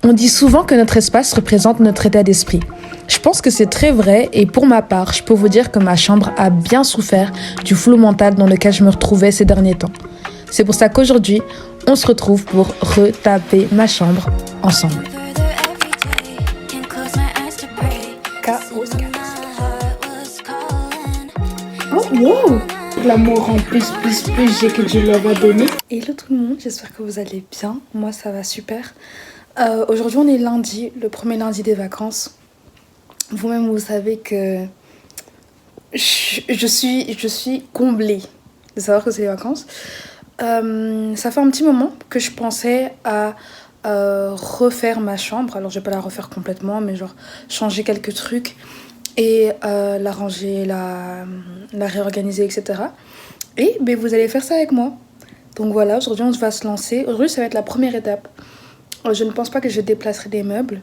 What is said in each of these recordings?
On dit souvent que notre espace représente notre état d'esprit. Je pense que c'est très vrai et pour ma part, je peux vous dire que ma chambre a bien souffert du flou mental dans lequel je me retrouvais ces derniers temps. C'est pour ça qu'aujourd'hui, on se retrouve pour retaper ma chambre ensemble. Oh wow! L'amour en plus, j'ai que Dieu leur a donné. Hello tout le monde, j'espère que vous allez bien. Moi ça va super. Aujourd'hui on est lundi, le premier lundi des vacances. Vous-même vous savez que je suis comblée de savoir que c'est les vacances. Ça fait un petit moment que je pensais à refaire ma chambre. Alors je vais pas la refaire complètement, mais genre changer quelques trucs et la ranger, la réorganiser, etc. Et ben, vous allez faire ça avec moi. Donc voilà, aujourd'hui on va se lancer. Aujourd'hui ça va être la première étape. Je ne pense pas que je déplacerai des meubles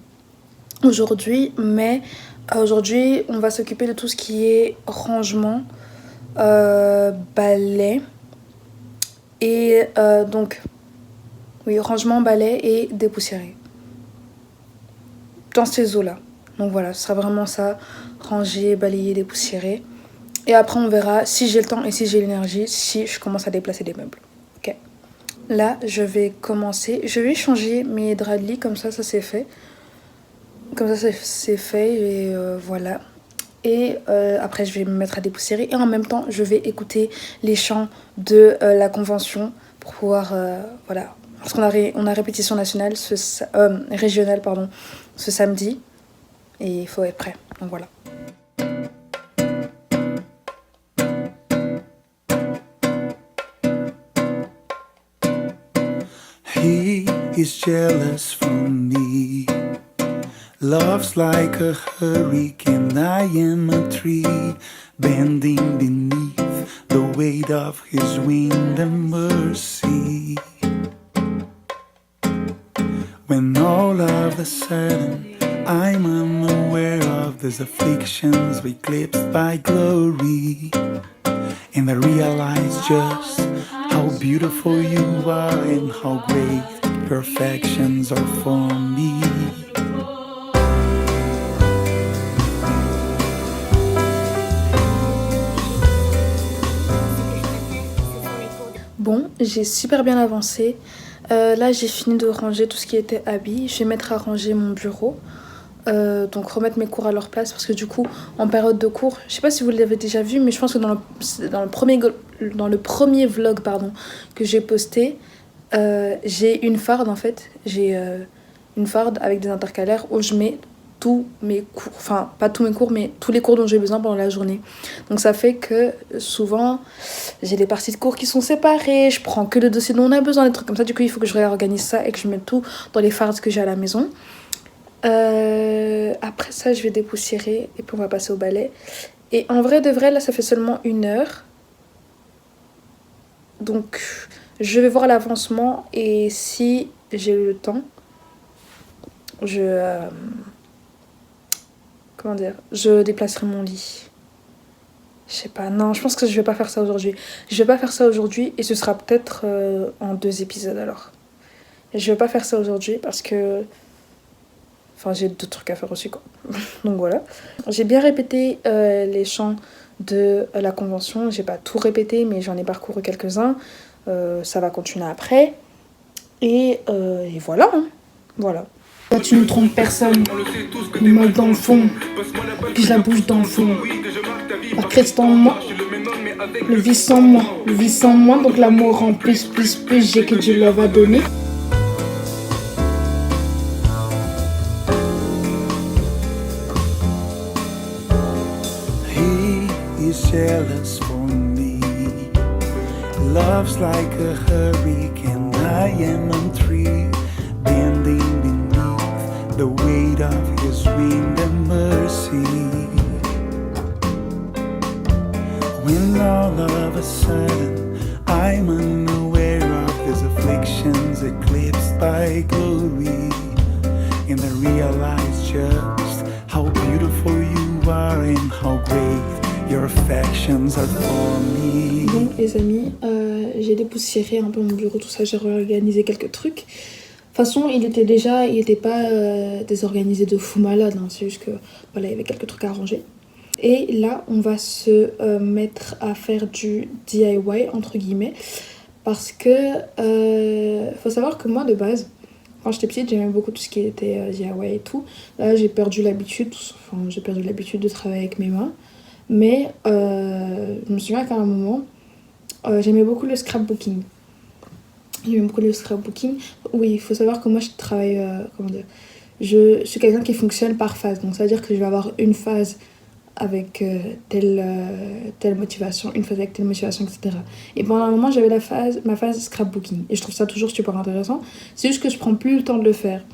aujourd'hui, mais aujourd'hui on va s'occuper de tout ce qui est rangement, balai et donc oui, rangement, balai et dépoussiérer dans ces eaux-là. Donc voilà, ce sera vraiment ça, ranger, balayer, dépoussiérer. Et après on verra si j'ai le temps et si j'ai l'énergie, si je commence à déplacer des meubles. Ok. Là, je vais commencer. Je vais changer mes draps de lit, comme ça c'est fait. Comme ça c'est fait et voilà. Et après je vais me mettre à dépoussiérer et en même temps je vais écouter les chants de la convention pour pouvoir voilà. Parce qu'on a répétition nationale, régionale pardon, ce samedi et il faut être prêt. Donc voilà. He is jealous from me. Love's like a hurricane. I am a tree bending beneath the weight of his wind and mercy. When all of a sudden I'm unaware of these afflictions eclipsed by glory, and I realize just how beautiful you are and how great your affections are for me. Bon, j'ai super bien avancé. Là, j'ai fini de ranger tout ce qui était habits. Je vais mettre à ranger mon bureau. Donc remettre mes cours à leur place parce que du coup en période de cours, je sais pas si vous l'avez déjà vu, mais je pense que dans le premier vlog pardon, que j'ai posté, j'ai une farde en fait. J'ai une farde avec des intercalaires où je mets tous mes cours, enfin pas tous mes cours mais tous les cours dont j'ai besoin pendant la journée. Donc ça fait que souvent j'ai des parties de cours qui sont séparées, je prends que le dossier dont on a besoin, des trucs comme ça. Du coup il faut que je réorganise ça et que je mette tout dans les fardes que j'ai à la maison. Après ça je vais dépoussiérer et puis on va passer au balai. Et en vrai de vrai là ça fait seulement 1 heure. Donc je vais voir l'avancement et si j'ai le temps je déplacerai mon lit. Je sais pas, non je pense que je vais pas faire ça aujourd'hui. Je vais pas faire ça aujourd'hui et ce sera peut-être en 2 épisodes alors. Et je vais pas faire ça aujourd'hui parce que enfin, j'ai d'autres trucs à faire aussi, quoi. Donc voilà. J'ai bien répété les chants de la convention. J'ai pas tout répété, mais j'en ai parcouru quelques-uns. Ça va continuer après. Et voilà. Hein. Voilà. Toi, tu ne trompes personne. Le mal dans le fond, puis la bouche dans le fond. La crête en moi, le vice en moi, le vice en moi. Donc l'amour en plus, j'ai que Dieu leur a donné. Jealous for me. Love's like a hurricane. I am a tree bending beneath the weight of his wind and mercy. When all of a sudden I'm unaware of his afflictions eclipsed by glory, and I realize just how beautiful you are and how great your affections are for me. Bon les amis, j'ai dépoussiéré un peu mon bureau, tout ça, j'ai réorganisé quelques trucs. façon, il était pas désorganisé de fou malade, hein. C'est juste que voilà, il y avait quelques trucs à ranger. Et là, on va se mettre à faire du DIY, entre guillemets, parce que faut savoir que moi, de base, quand j'étais petite, j'aimais beaucoup tout ce qui était DIY et tout. Là, j'ai perdu l'habitude de travailler avec mes mains. Mais je me souviens qu'à un moment, j'aimais beaucoup le scrapbooking. Oui, il faut savoir que moi, je travaille, je suis quelqu'un qui fonctionne par phase. Donc, ça veut dire que je vais avoir une phase avec telle motivation, une phase avec telle motivation, etc. Et pendant un moment, j'avais ma phase scrapbooking. Et je trouve ça toujours super intéressant. C'est juste que je prends plus le temps de le faire.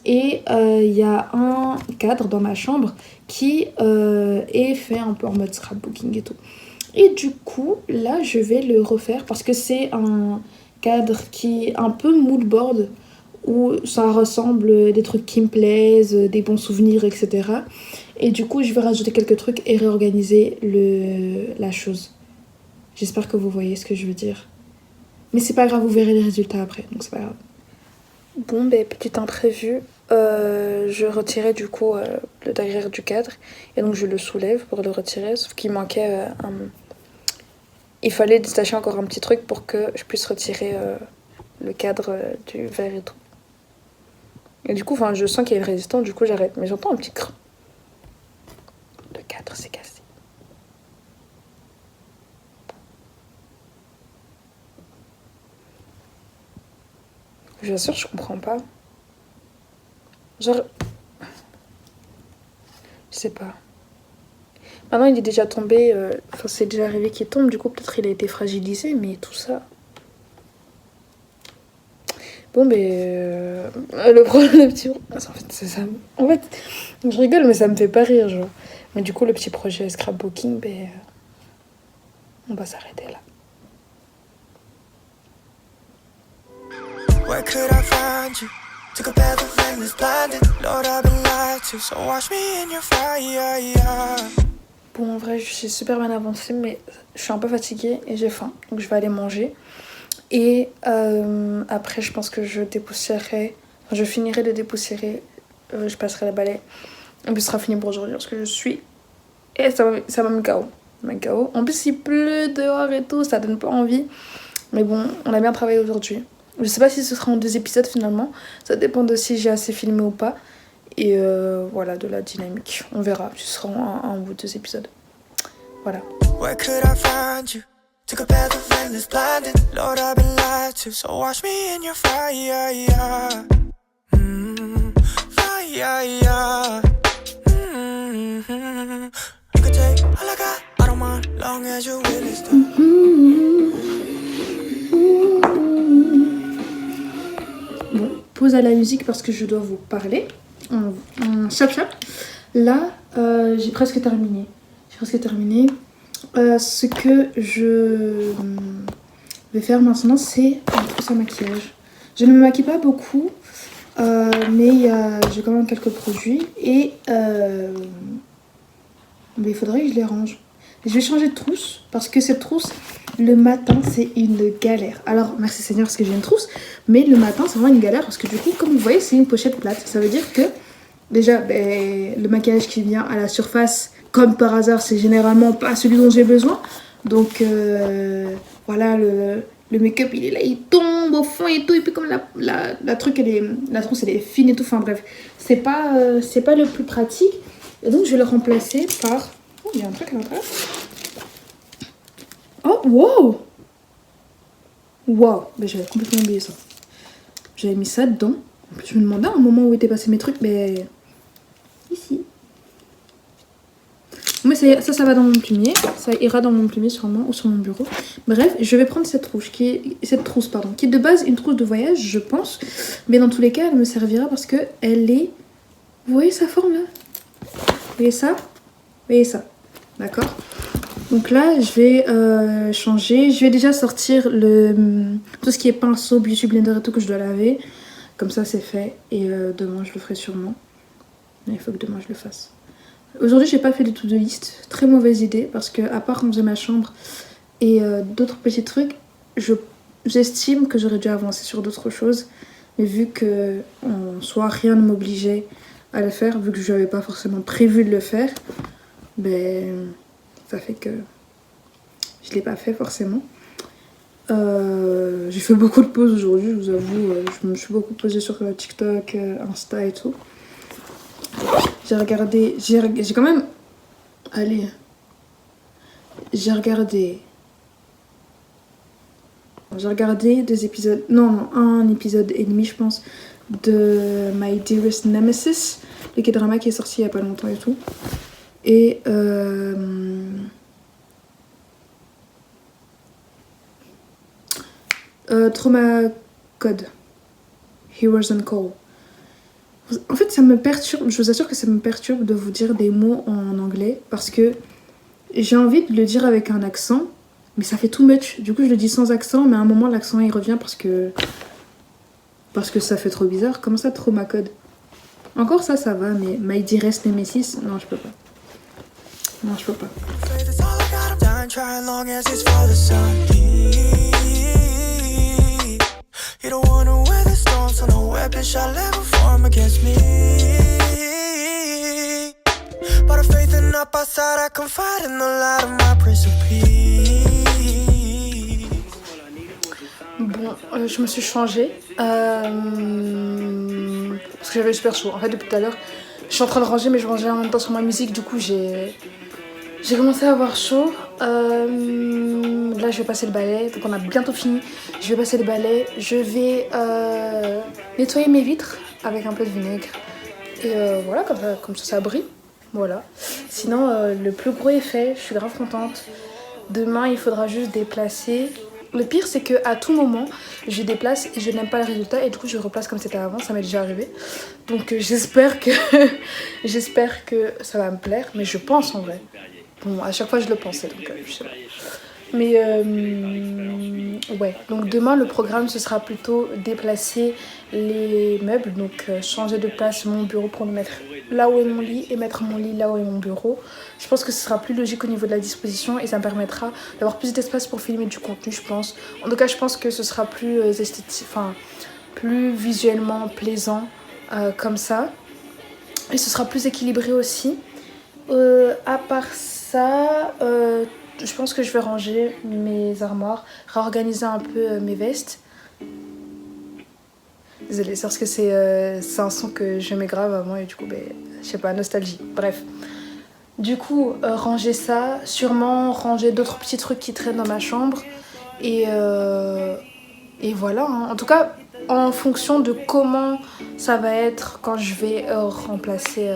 Et il y a un cadre dans ma chambre qui est fait un peu en mode scrapbooking et tout. Et du coup, là, je vais le refaire parce que c'est un cadre qui est un peu moodboard où ça ressemble des trucs qui me plaisent, des bons souvenirs, etc. Et du coup, je vais rajouter quelques trucs et réorganiser la chose. J'espère que vous voyez ce que je veux dire. Mais c'est pas grave, vous verrez les résultats après, donc c'est pas grave. Bon, petit imprévu, je retirais du coup le derrière du cadre. Et donc je le soulève pour le retirer, sauf qu'il manquait il fallait détacher encore un petit truc pour que je puisse retirer le cadre du verre et tout. Et du coup, je sens qu'il y a une résistance, du coup j'arrête. Mais j'entends un petit creux. Le cadre s'est cassé. Je vous assure, je comprends pas. Genre... Je sais pas. Maintenant, il est déjà tombé... c'est déjà arrivé qu'il tombe. Du coup, peut-être il a été fragilisé, mais tout ça... Bon, le problème, le petit... En fait, c'est ça. En fait, je rigole, mais ça me fait pas rire, genre. Mais du coup, le petit projet scrapbooking, on va s'arrêter là. Where could I find you? To compare the flame that's blinded. Lord, I've been lied to, so wash me in your fire. Bon, en vrai, je suis super bien avancée, mais je suis un peu fatiguée et j'ai faim. Donc, je vais aller manger. Et après, je pense que je finirai de dépoussiérer. Je passerai la balai. Et puis, ce sera fini pour aujourd'hui parce que je suis... Et ça va me KO. En plus, il pleut dehors et tout, ça donne pas envie. Mais bon, on a bien travaillé aujourd'hui. Je sais pas si ce sera en 2 épisodes finalement. Ça dépend de si j'ai assez filmé ou pas. Et voilà, de la dynamique. On verra. Ce sera en 1 ou 2 épisodes. Voilà. Where could I find you? To compare the flame that's blinded. Lord, I've been lied to, so wash me in your fire. Fire. You can take all I got. I don't mind, long as you're willing to. Bon, pause à la musique parce que je dois vous parler. Chap. Là, j'ai presque terminé. Ce que je vais faire maintenant, c'est un trousse à maquillage. Je ne me maquille pas beaucoup, mais j'ai quand même quelques produits. Et il faudrait que je les range. Je vais changer de trousse parce que cette trousse, le matin, c'est une galère. Alors, merci Seigneur parce que j'ai une trousse, mais le matin, c'est vraiment une galère parce que du coup, comme vous voyez, c'est une pochette plate. Ça veut dire que, déjà, le maquillage qui vient à la surface, comme par hasard, c'est généralement pas celui dont j'ai besoin. Donc, voilà, le make-up, il est là, il tombe au fond et tout. Et puis, comme la trousse, elle est fine et tout. Enfin, bref, c'est pas le plus pratique. Et donc, je vais le remplacer par... Oh, il y a un truc à l'intérieur. Oh, wow! Wow! J'avais complètement oublié ça. J'avais mis ça dedans. En plus, je me demandais à un moment où étaient passés mes trucs, mais... Ici. Mais ça va dans mon plumier. Ça ira dans mon plumier sûrement, ou sur mon bureau. Bref, je vais prendre cette trousse, qui est de base une trousse de voyage, je pense. Mais dans tous les cas, elle me servira parce que elle est... Vous voyez sa forme, là? Vous voyez ça? D'accord? Donc là, je vais changer. Je vais déjà sortir tout ce qui est pinceau, beauty blender et tout que je dois laver. Comme ça, c'est fait. Et demain, je le ferai sûrement. Mais il faut que demain, je le fasse. Aujourd'hui, j'ai pas fait du tout de liste. Très mauvaise idée. Parce que, à part ranger ma chambre et d'autres petits trucs, j'estime que j'aurais dû avancer sur d'autres choses. Mais vu que en soi rien ne m'obligeait à le faire, vu que je n'avais pas forcément prévu de le faire, ben ça fait que je l'ai pas fait forcément. J'ai fait beaucoup de pauses aujourd'hui, je vous avoue. Je me suis beaucoup posée sur TikTok, Insta et tout. J'ai regardé, j'ai quand même, allez, j'ai regardé 2 épisodes, non, un épisode et demi je pense, de My Dearest Nemesis, le K-drama qui est sorti il y a pas longtemps et tout. Et Trauma Code, Heroes on Call. En fait, ça me perturbe, je vous assure que ça me perturbe de vous dire des mots en anglais parce que j'ai envie de le dire avec un accent, mais ça fait too much. Du coup, je le dis sans accent, mais à un moment, l'accent il revient parce que ça fait trop bizarre. Comment ça, Trauma Code? Encore ça va, mais My Dearest Nemesis, non, je peux pas. Non, je peux pas. You don't wanna wear the storm, so no weapon shall ever form against me. But a faith in up outside, I confide in the light of my Prince of Peace. Bon, je me suis changée parce que j'avais super chaud. En fait, depuis tout à l'heure, je suis en train de ranger, mais je rangeais en même temps sur ma musique. Du coup, j'ai commencé à avoir chaud. Là, je vais passer le balai. Donc, on a bientôt fini. Je vais passer le balai. Je vais nettoyer mes vitres avec un peu de vinaigre. Et voilà, comme ça brille. Voilà. Sinon, le plus gros est fait. Je suis grave contente. Demain, il faudra juste déplacer. Le pire, c'est qu'à tout moment, je déplace et je n'aime pas le résultat. Et du coup, je replace comme c'était avant. Ça m'est déjà arrivé. Donc, j'espère que ça va me plaire. Mais je pense en vrai. Bon, à chaque fois, je le pensais. Donc, je sais pas. Mais ouais, donc demain le programme ce sera plutôt déplacer les meubles, donc changer de place mon bureau pour le mettre là où est mon lit et mettre mon lit là où est mon bureau. Je pense que ce sera plus logique au niveau de la disposition et ça me permettra d'avoir plus d'espace pour filmer du contenu, je pense. En tout cas, je pense que ce sera plus esthétique, enfin plus visuellement plaisant comme ça. Et ce sera plus équilibré aussi. À part ça, je pense que je vais ranger mes armoires, réorganiser un peu mes vestes. Désolée, c'est parce que c'est un son que j'aimais grave avant et du coup, je sais pas, nostalgie. Bref. Du coup, ranger ça, sûrement ranger d'autres petits trucs qui traînent dans ma chambre. Et voilà, hein. En tout cas, en fonction de comment ça va être quand je vais remplacer,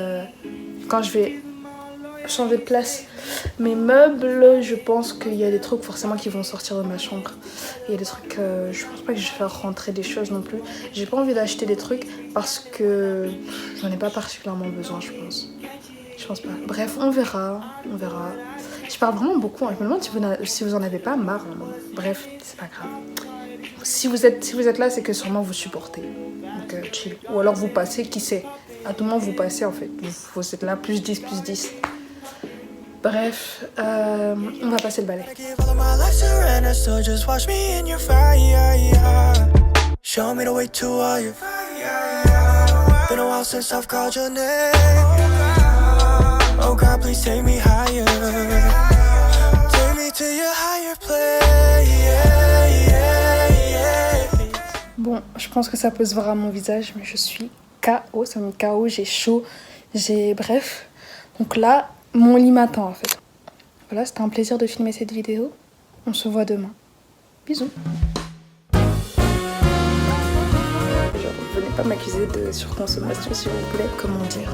quand je vais changer de place mes meubles, je pense qu'il y a des trucs forcément qui vont sortir de ma chambre. Il y a des trucs, je pense pas que je vais faire rentrer des choses non plus. J'ai pas envie d'acheter des trucs parce que j'en ai pas particulièrement besoin, je pense. Je pense pas. Bref, on verra. Je parle vraiment beaucoup, hein. Je me demande si vous en avez pas marre. Hein. Bref, c'est pas grave. Si vous êtes là, c'est que sûrement vous supportez. Donc chill. Ou alors vous passez, qui sait. À tout moment vous passez en fait. Vous êtes là, plus 10. Bref, on va passer le balai. Oh God, please take me higher. Take me to your higher place. Bon, je pense que ça peut se voir à mon visage, mais je suis KO, ça me met KO, j'ai chaud, bref. Donc là, mon lit m'attend en fait. Voilà, c'était un plaisir de filmer cette vidéo. On se voit demain. Bisous. Venez pas m'accuser de surconsommation s'il vous plaît. Comment dire?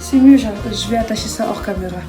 C'est mieux, je vais attacher ça hors caméra.